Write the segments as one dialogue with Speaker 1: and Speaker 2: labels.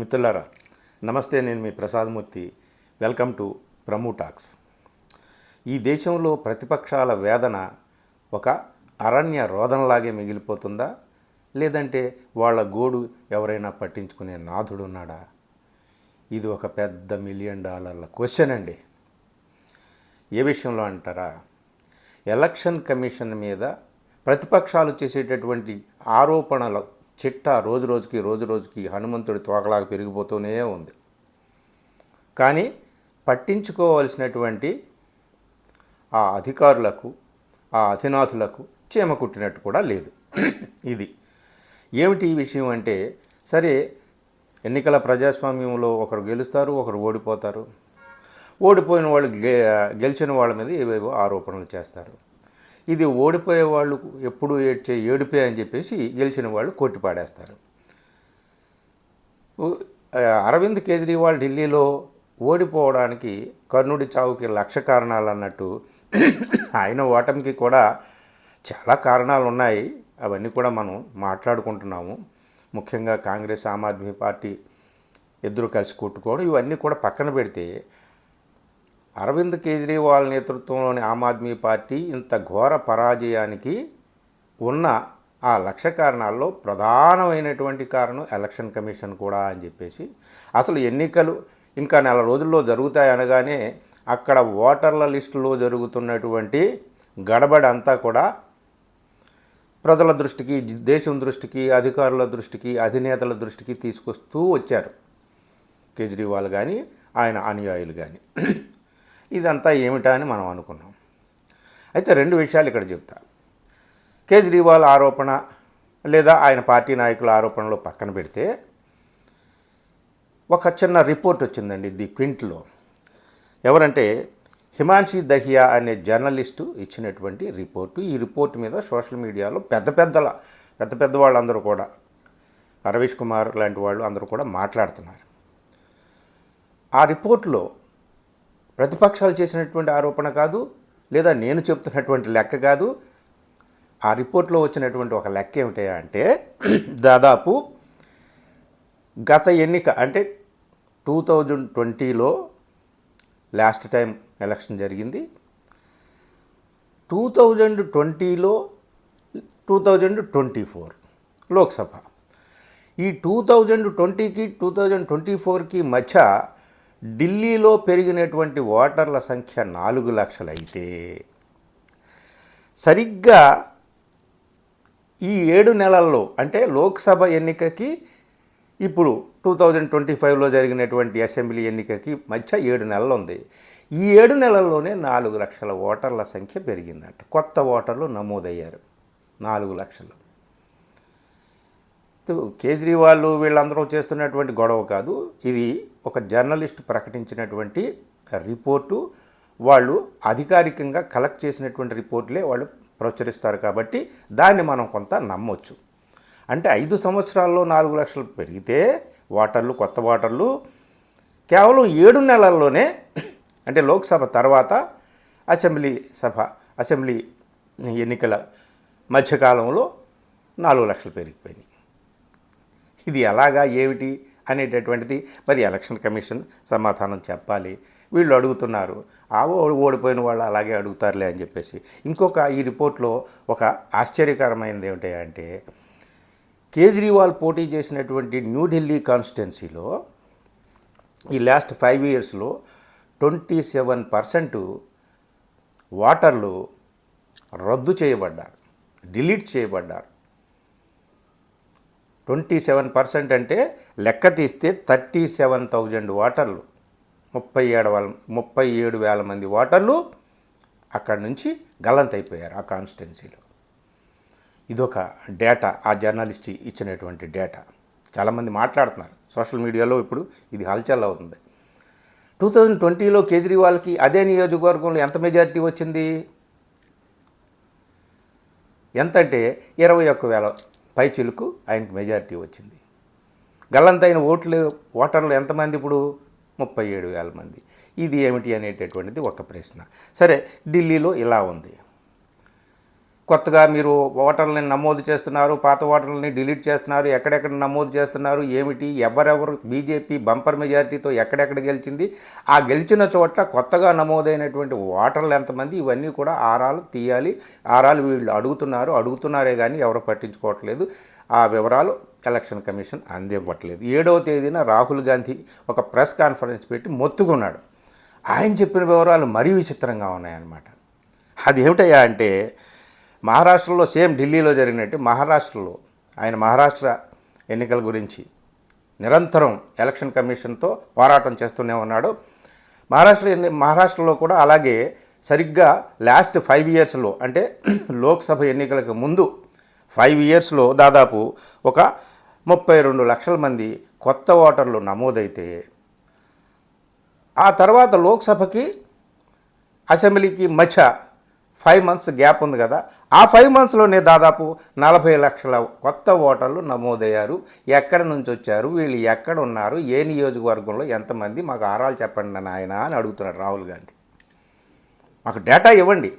Speaker 1: మిత్రులారా నమస్తే, నేను మీ Prasadamurthy. Welcome to Pramu talks. ఈ దేశంలో ప్రతిపక్షాల వేదన ఒక అరణ్య రోదనలాగే మిగిలిపోతుందా, లేదంటే వాళ్ళ గోడు ఎవరైనా పట్టించుకునే నాథుడున్నాడా? ఇది ఒక పెద్ద $1 మిలియన్ క్వశ్చన్ అండి. ఏ విషయంలో అంటారా? ఎలక్షన్ కమిషన్ మీద ప్రతిపక్షాలు చేసేటటువంటి ఆరోపణల చిట్టా రోజు రోజుకి హనుమంతుడి తోకలాగా పెరిగిపోతూనే ఉంది. కానీ పట్టించుకోవాల్సినటువంటి ఆ అధికారులకు, ఆ అధినాథులకు చీమ కుట్టినట్టు కూడా లేదు. ఇది ఏమిటి ఈ విషయం అంటే, సరే ఎన్నికల ప్రజాస్వామ్యంలో ఒకరు గెలుస్తారు, ఒకరు ఓడిపోతారు. ఓడిపోయిన వాళ్ళు గెలిచిన వాళ్ళ మీద ఏవేవో ఆరోపణలు చేస్తారు. ఇది ఓడిపోయే వాళ్ళు ఎప్పుడు ఏడ్చే ఏడుపే అని చెప్పేసి గెలిచిన వాళ్ళు కొట్టిపాడేస్తారు. అరవింద్ కేజ్రీవాల్ ఢిల్లీలో ఓడిపోవడానికి కర్ణుడి చావుకి 1,00,000 కారణాలు అన్నట్టు ఆయన ఓటమికి కూడా చాలా కారణాలు ఉన్నాయి. అవన్నీ కూడా మనం మాట్లాడుకుంటున్నాము. ముఖ్యంగా కాంగ్రెస్, ఆమ్ ఆద్మీ పార్టీ ఇద్దరు కలిసి కొట్టుకోవడం, ఇవన్నీ కూడా పక్కన పెడితే అరవింద్ కేజ్రీవాల్ నేతృత్వంలోని ఆమ్ ఆద్మీ పార్టీ ఇంత ఘోర పరాజయానికి ఉన్న ఆ 1,00,000 కారణాల్లో ప్రధానమైనటువంటి కారణం ఎలక్షన్ కమిషన్ కూడా అని చెప్పేసి, అసలు ఎన్నికలు ఇంకా నెల రోజుల్లో జరుగుతాయి అనగానే అక్కడ ఓటర్ల లిస్టులో జరుగుతున్నటువంటి గడబడి అంతా కూడా ప్రజల దృష్టికి, దేశం దృష్టికి, అధికారుల దృష్టికి, అధినేతల దృష్టికి తీసుకొస్తూ వచ్చారు కేజ్రీవాల్ కానీ ఆయన అనుయాయులు కానీ. ఇదంతా ఏమిటా అని మనం అనుకున్నాం. అయితే 2 విషయాలు ఇక్కడ చెప్తా. కేజ్రీవాల్ ఆరోపణ లేదా ఆయన పార్టీ నాయకుల ఆరోపణలో పక్కన పెడితే, ఒక చిన్న రిపోర్ట్ వచ్చిందండి ది క్వింట్లో. ఎవరంటే హిమాన్షి దహియా అనే జర్నలిస్టు ఇచ్చినటువంటి రిపోర్టు. ఈ రిపోర్టు మీద సోషల్ మీడియాలో పెద్ద వాళ్ళందరూ కూడా, రవీష్ కుమార్ లాంటి వాళ్ళు అందరూ కూడా మాట్లాడుతున్నారు. ఆ రిపోర్ట్లో ప్రతిపక్షాలు చేసినటువంటి ఆరోపణ కాదు, లేదా నేను చెప్తున్నటువంటి లెక్క కాదు. ఆ రిపోర్ట్లో వచ్చినటువంటి ఒక లెక్క ఏమిటి అంటే, దాదాపు గత ఎన్నిక అంటే 2020లో లాస్ట్ టైం ఎలక్షన్ జరిగింది. 2020లో 2024 లోక్సభ. ఈ 2020కి 2024కి మధ్య ఢిల్లీలో పెరిగినటువంటి ఓటర్ల సంఖ్య 4 లక్షలు అయితే, సరిగ్గా ఈ 7 నెలల్లో అంటే లోక్సభ ఎన్నికకి ఇప్పుడు 2025లో జరిగినటువంటి అసెంబ్లీ ఎన్నికకి మధ్య 7 నెలలు ఉంది. ఈ 7 నెలల్లోనే 4 లక్షల ఓటర్ల సంఖ్య పెరిగిందంట. కొత్త ఓటర్లు నమోదయ్యారు 4 లక్షలు. కేజ్రీవాల్ వీళ్ళందరూ చేస్తున్నటువంటి గొడవ కాదు, ఇది ఒక జర్నలిస్ట్ ప్రకటించినటువంటి రిపోర్టు. వాళ్ళు అధికారికంగా కలెక్ట్ చేసినటువంటి రిపోర్టులే వాళ్ళు ప్రచురిస్తారు కాబట్టి దాన్ని మనం కొంత నమ్మొచ్చు. అంటే 5 సంవత్సరాల్లో 4 లక్షలు పెరిగితే ఓటర్లు, కొత్త ఓటర్లు, కేవలం 7 నెలల్లోనే అంటే లోక్సభ తర్వాత అసెంబ్లీ ఎన్నికల మధ్యకాలంలో 4 లక్షలు పెరిగిపోయినాయి. ఇది ఎలాగా, ఏమిటి అనేటటువంటిది మరి ఎలక్షన్ కమిషన్ సమాధానం చెప్పాలి. వీళ్ళు అడుగుతున్నారు, ఓడిపోయిన వాళ్ళు అలాగే అడుగుతారులే అని చెప్పేసి. ఈ రిపోర్ట్లో ఒక ఆశ్చర్యకరమైనది ఏమిటి అంటే, కేజ్రీవాల్ పోటీ చేసినటువంటి న్యూఢిల్లీ కాన్స్టిట్యున్సీలో ఈ లాస్ట్ 5 ఇయర్స్లో 27% ఓటర్లు రద్దు చేయబడ్డారు, డిలీట్ చేయబడ్డారు. 27% అంటే లెక్క తీస్తే 37,000 ఓటర్లు, 37,000 మంది ఓటర్లు అక్కడి నుంచి గల్లంతైపోయారు ఆ కాన్స్టిట్యున్సీలో. ఇదొక డేటా, ఆ జర్నలిస్ట్ ఇచ్చినటువంటి డేటా. చాలామంది మాట్లాడుతున్నారు సోషల్ మీడియాలో, ఇప్పుడు ఇది హల్చల్ అవుతుంది. 2020లో కేజ్రీవాల్కి అదే నియోజకవర్గంలో ఎంత మెజారిటీ వచ్చింది? ఎంతంటే 21,000 పైచిలుకు ఆయనకు మెజారిటీ వచ్చింది. గల్లంతైన ఓటర్లు ఎంతమంది ఇప్పుడు? 37,000 మంది. ఇది ఏమిటి అనేటటువంటిది ఒక ప్రశ్న. సరే, ఢిల్లీలో ఇలా ఉంది. కొత్తగా మీరు ఓటర్లని నమోదు చేస్తున్నారు, పాత ఓటర్లని డిలీట్ చేస్తున్నారు, ఎక్కడెక్కడ నమోదు చేస్తున్నారు, ఏమిటి, ఎవరెవరు బీజేపీ బంపర్ మెజారిటీతో ఎక్కడెక్కడ గెలిచింది, ఆ గెలిచిన చోట్ల కొత్తగా నమోదైనటువంటి ఓటర్లు ఎంతమంది, ఇవన్నీ కూడా ఆరాలు తీయాలి. ఆరాలు వీళ్ళు అడుగుతున్నారే కానీ ఎవరు పట్టించుకోవట్లేదు. ఆ వివరాలు ఎలక్షన్ కమిషన్ అందివ్వట్లేదు. 7వ తేదీన రాహుల్ గాంధీ ఒక ప్రెస్ కాన్ఫరెన్స్ పెట్టి మొత్తుకున్నాడు. ఆయన చెప్పిన వివరాలు మరీ విచిత్రంగా ఉన్నాయన్నమాట. అది ఏమిటయ్యా అంటే, మహారాష్ట్రలో సేమ్ ఢిల్లీలో జరిగినట్టు మహారాష్ట్రలో ఆయన మహారాష్ట్ర ఎన్నికల గురించి నిరంతరం ఎలక్షన్ కమిషన్తో పోరాటం చేస్తూనే ఉన్నాడు. మహారాష్ట్రలో కూడా అలాగే సరిగ్గా లాస్ట్ 5 ఇయర్స్లో, అంటే లోక్సభ ఎన్నికలకు ముందు 5 ఇయర్స్లో దాదాపు ఒక 32 లక్షల మంది కొత్త ఓటర్లు నమోదైతే, ఆ తర్వాత లోక్సభకి అసెంబ్లీకి మధ్య 5 మంత్స్ గ్యాప్ ఉంది కదా, ఆ 5 మంత్స్లోనే దాదాపు 40 లక్షల కొత్త ఓటర్లు నమోదయ్యారు. ఎక్కడి నుంచి వచ్చారు, వీళ్ళు ఎక్కడ ఉన్నారు, ఏ నియోజకవర్గంలో ఎంతమంది, మాకు ఆరాలు చెప్పండి నాయన అని అడుగుతున్నాడు రాహుల్ గాంధీ. మాకు డేటా ఇవ్వండి.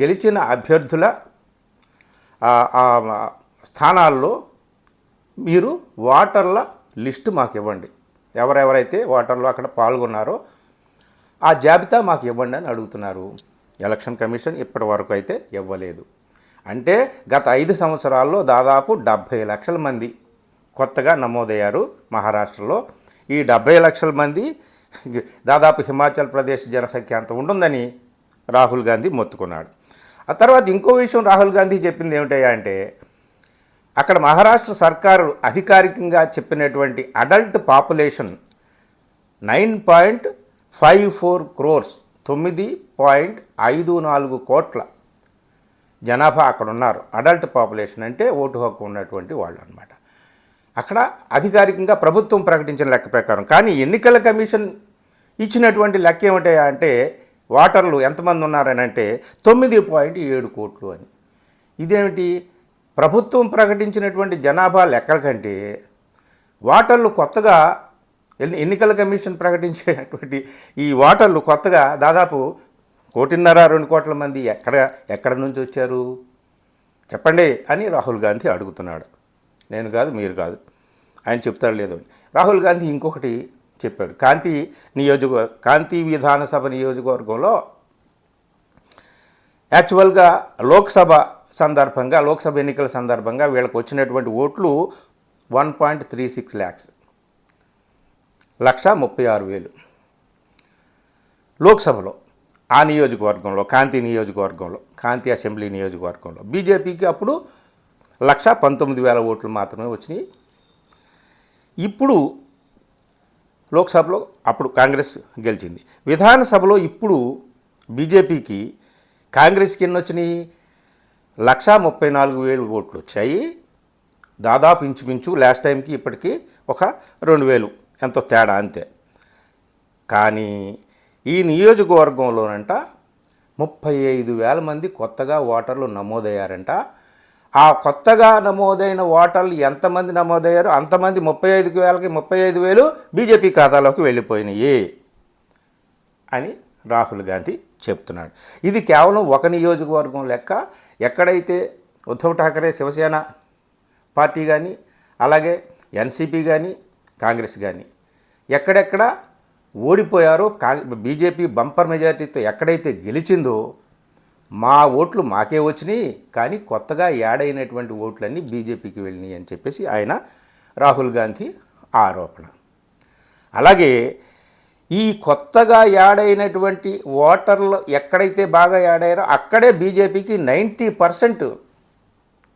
Speaker 1: గెలిచిన అభ్యర్థుల స్థానాల్లో మీరు ఓటర్ల లిస్టు మాకు ఇవ్వండి. ఎవరెవరైతే ఓటర్లు అక్కడ పాల్గొన్నారో ఆ జాబితా మాకు ఇవ్వండి అని అడుగుతున్నారు. ఎలక్షన్ కమిషన్ ఇప్పటి వరకు అయితే ఇవ్వలేదు. అంటే గత 5 సంవత్సరాల్లో దాదాపు 70 లక్షల మంది కొత్తగా నమోదయ్యారు మహారాష్ట్రలో. ఈ 70 లక్షల మంది దాదాపు హిమాచల్ ప్రదేశ్ జనసంఖ్య అంత ఉంటుందని రాహుల్ గాంధీ మొత్తుకున్నాడు. ఆ తర్వాత ఇంకో విషయం రాహుల్ గాంధీ చెప్పింది ఏమిటయ్యా అంటే, అక్కడ మహారాష్ట్ర సర్కారు అధికారికంగా చెప్పినటువంటి అడల్ట్ పాపులేషన్ 9.54 crores, 9.54 కోట్ల జనాభా అక్కడ ఉన్నారు. అడల్ట్ పాపులేషన్ అంటే ఓటు హక్కు ఉన్నటువంటి వాళ్ళు అనమాట. అక్కడ అధికారికంగా ప్రభుత్వం ప్రకటించిన లెక్క ప్రకారం. కానీ ఎన్నికల కమిషన్ ఇచ్చినటువంటి లెక్క ఏమిటా అంటే, ఓటర్లు ఎంతమంది ఉన్నారని అంటే 9.7 కోట్లు అని. ఇదేమిటి, ప్రభుత్వం ప్రకటించినటువంటి జనాభా లెక్కల కంటే ఓటర్లు కొత్తగా ఎన్నికల కమిషన్ ప్రకటించేటువంటి ఈ ఓటర్లు కొత్తగా దాదాపు 1.5-2 కోట్ల మంది ఎక్కడ నుంచి వచ్చారు చెప్పండి అని రాహుల్ గాంధీ అడుగుతున్నాడు. నేను కాదు, మీరు కాదు, ఆయన చెప్తాడు లేదు అని. రాహుల్ గాంధీ ఇంకొకటి చెప్పాడు. కాంతి విధానసభ నియోజకవర్గంలో యాక్చువల్గా లోక్సభ ఎన్నికల సందర్భంగా వీళ్ళకి వచ్చినటువంటి ఓట్లు 1.36 lakhs, 1,36,000 లోక్సభలో. ఆ నియోజకవర్గంలో కాంతి అసెంబ్లీ నియోజకవర్గంలో బీజేపీకి అప్పుడు 1,19,000 ఓట్లు మాత్రమే వచ్చినాయి. ఇప్పుడు లోక్సభలో అప్పుడు కాంగ్రెస్ గెలిచింది. విధానసభలో ఇప్పుడు బీజేపీకి కాంగ్రెస్కి ఎన్ని వచ్చినాయి, 1,34,000 ఓట్లు వచ్చాయి. దాదాపు ఇంచుమించు లాస్ట్ టైంకి ఇప్పటికీ ఒక 2,000 ఎంతో తేడా అంతే. కానీ ఈ నియోజకవర్గంలోనంట 35,000 మంది కొత్తగా ఓటర్లు నమోదయ్యారంట. ఆ కొత్తగా నమోదైన ఓటర్లు ఎంతమంది నమోదయ్యారో అంతమంది 35,000 బీజేపీ ఖాతాలోకి వెళ్ళిపోయినాయి అని రాహుల్ గాంధీ చెప్తున్నాడు. ఇది కేవలం ఒక నియోజకవర్గం లెక్క. ఎక్కడైతే ఉద్ధవ్ ఠాకరే శివసేన పార్టీ కానీ, అలాగే ఎన్సీపీ కానీ, కాంగ్రెస్ కానీ ఎక్కడెక్కడ ఓడిపోయారో, బీజేపీ బంపర్ మెజారిటీతో ఎక్కడైతే గెలిచిందో మా ఓట్లు మాకే వచ్చినాయి, కానీ కొత్తగా యాడ్ అయినటువంటి ఓట్లన్నీ బీజేపీకి వెళ్ళినాయి అని చెప్పేసి ఆయన రాహుల్ గాంధీ ఆరోపణ. అలాగే ఈ కొత్తగా యాడ్ అయినటువంటి ఓటర్లు ఎక్కడైతే బాగా యాడ్ అయ్యారో అక్కడే బీజేపీకి 90%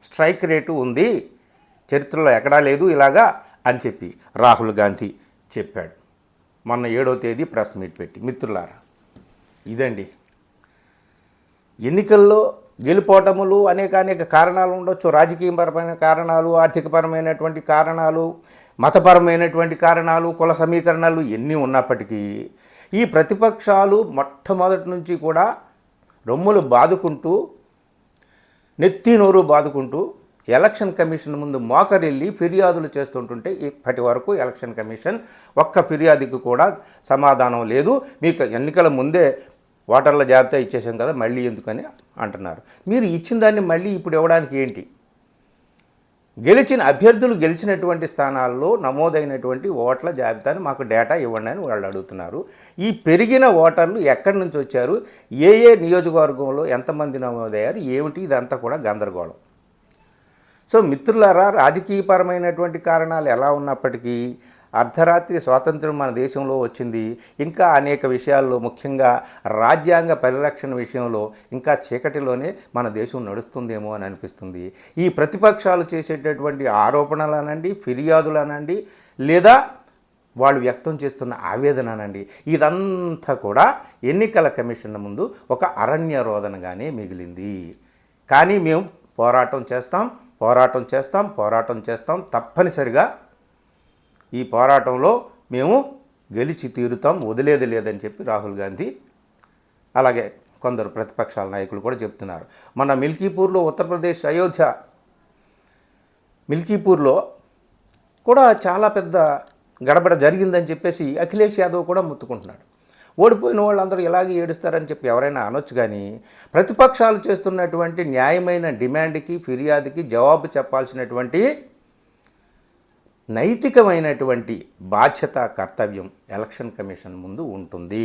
Speaker 1: స్ట్రైక్ రేటు ఉంది, చరిత్రలో ఎక్కడా లేదు ఇలాగా అని చెప్పి రాహుల్ గాంధీ చెప్పాడు మొన్న 7వ తేదీ ప్రెస్ మీట్ పెట్టి. మిత్రులారా, ఇదండి ఎన్నికల్లో గెలుపోటములు అనేక కారణాలు ఉండొచ్చు. రాజకీయపరమైన కారణాలు, ఆర్థికపరమైనటువంటి కారణాలు, మతపరమైనటువంటి కారణాలు, కుల సమీకరణాలు ఎన్ని ఉన్నప్పటికీ ఈ ప్రతిపక్షాలు మొట్టమొదటి నుంచి కూడా రొమ్ములు బాదుకుంటూ, నెత్తి నోరు బాదుకుంటూ ఎలక్షన్ కమిషన్ ముందు మోకరిల్లి ఫిర్యాదులు చేస్తుంటుంటే ఇప్పటి వరకు ఎలక్షన్ కమిషన్ ఒక్క ఫిర్యాదుకు కూడా సమాధానం లేదు. మీకు ఎన్నికల ముందే ఓటర్ల జాబితా ఇచ్చేసాం కదా మళ్ళీ ఎందుకని అంటున్నారు. మీరు ఇచ్చిన దాన్ని మళ్ళీ ఇప్పుడు ఇవ్వడానికి ఏంటి? గెలిచిన అభ్యర్థులు గెలిచినటువంటి స్థానాల్లో నమోదైనటువంటి ఓట్ల జాబితాని మాకు డేటా ఇవ్వండి అని వాళ్ళు అడుగుతున్నారు. ఈ పెరిగిన ఓటర్లు ఎక్కడి నుంచి వచ్చారు, ఏ నియోజకవర్గంలో ఎంతమంది నమోదయ్యారు, ఏమిటి, ఇదంతా కూడా గందరగోళం. సో మిత్రులారా, రాజకీయపరమైనటువంటి కారణాలు ఎలా ఉన్నప్పటికీ అర్ధరాత్రి స్వాతంత్రం మన దేశంలో వచ్చింది. ఇంకా అనేక విషయాల్లో, ముఖ్యంగా రాజ్యాంగ పరిరక్షణ విషయంలో ఇంకా చీకటిలోనే మన దేశం నడుస్తుందేమో అని అనిపిస్తుంది. ఈ ప్రతిపక్షాలు చేసేటటువంటి ఆరోపణలనండి, ఫిర్యాదులనండి, లేదా వాళ్ళు వ్యక్తం చేస్తున్న ఆవేదన అనండి, ఇదంతా కూడా ఎన్నికల కమిషన్ ముందు ఒక అరణ్య రోదనగానే మిగిలింది. కానీ మేము పోరాటం చేస్తాం తప్పనిసరిగా ఈ పోరాటంలో మేము గెలిచి తీరుతాం, వదిలేది లేదని చెప్పి రాహుల్ గాంధీ, అలాగే కొందరు ప్రతిపక్షాల నాయకులు కూడా చెప్తున్నారు. మన మిల్కీపూర్లో, ఉత్తరప్రదేశ్ అయోధ్య మిల్కీపూర్లో కూడా చాలా పెద్ద గడబడ జరిగిందని చెప్పేసి అఖిలేష్ యాదవ్ కూడా ముత్తుకుంటున్నాడు. ఓడిపోయిన వాళ్ళందరూ ఇలాగే ఏడుస్తారని చెప్పి ఎవరైనా అనొచ్చు, కానీ ప్రతిపక్షాలు చేస్తున్నటువంటి న్యాయమైన డిమాండ్కి, ఫిర్యాదుకి జవాబు చెప్పాల్సినటువంటి నైతికమైనటువంటి బాధ్యత, కర్తవ్యం ఎలక్షన్ కమిషన్ ముందు ఉంటుంది.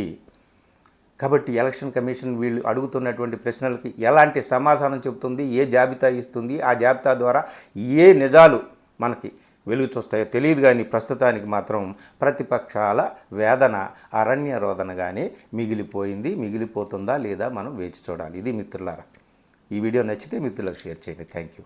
Speaker 1: కాబట్టి ఎలక్షన్ కమిషన్ వీళ్ళు అడుగుతున్నటువంటి ప్రశ్నలకి ఎలాంటి సమాధానం చెబుతుంది, ఏ జాబితా ఇస్తుంది, ఆ జాబితా ద్వారా ఏ నిజాలు మనకి వెలుగు చూస్తాయో తెలియదు. కానీ ప్రస్తుతానికి మాత్రం ప్రతిపక్షాల వేదన అరణ్య రోదనగానే మిగిలిపోతుందా లేదా మనం వేచి చూడాలి. ఇది మిత్రులారా, ఈ వీడియో నచ్చితే మిత్రులకు షేర్ చేయండి. Thank you.